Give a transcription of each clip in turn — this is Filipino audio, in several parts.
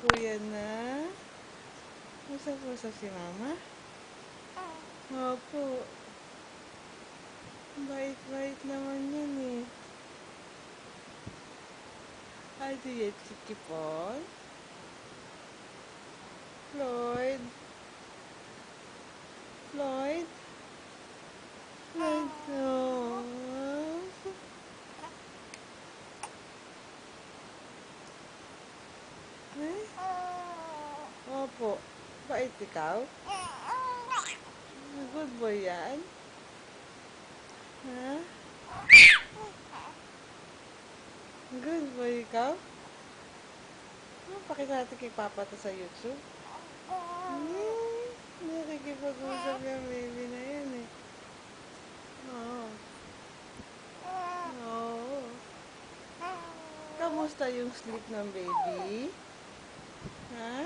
kuya na. Usap-usap si mama. Opo. Bait-bait naman yan eh. Ay, di yan si Kipon. Floyd. Floyd. Floyd, no. Eh? Opo. Bait ikaw? Good boy yan? Ha? Good boy ikaw? Pakita natin kay Papa to sa YouTube. Nakikipag-usap yung baby na yan eh. Oo. Oo. Kamusta yung sleep ng baby? Ha?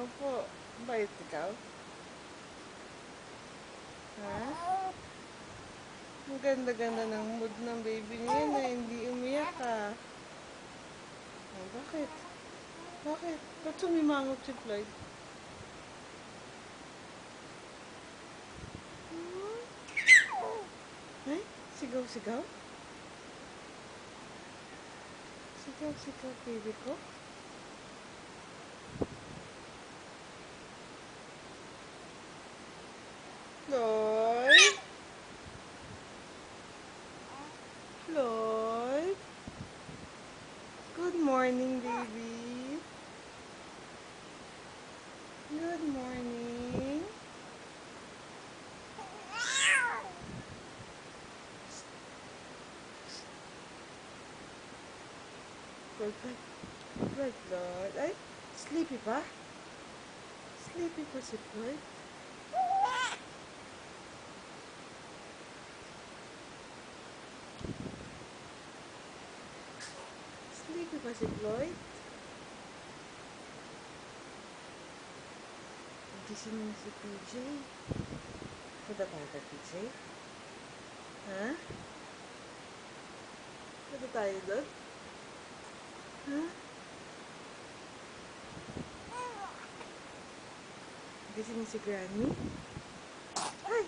Opo. Bait ikaw? Ha? Ang ganda-ganda ng mood ng baby niya na hindi umiyak ka. Oh, bakit? Bakit? Ba't sumimangot si Floyd? Ay? Sigaw-sigaw? Sigaw-sigaw, baby ko? Floyd? Floyd? Good morning, baby. Good morning. Floyd, Floyd, Floyd. Ay, sleepy pa? Sleepy pa si Floyd? Sleepy pa si Floyd? Gising na si PJ. Punta tayo kay PJ? Ha? Punta tayo doon? Ha? Gising si Granny? Ay!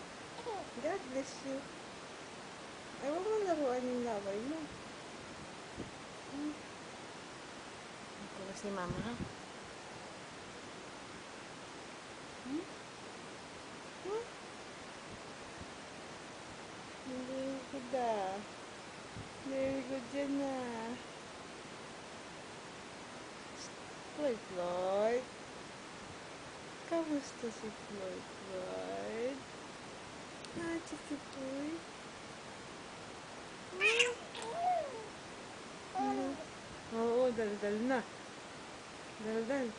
God bless you. Ay, huwag mo laruan yung laway mo. Ito kasi mama ha? Very good ah. Very good yan ah. Floyd, Floyd. Kamusta si Floyd, Floyd? Ah, Chiki Boy. Oo, daldal na. Daldal.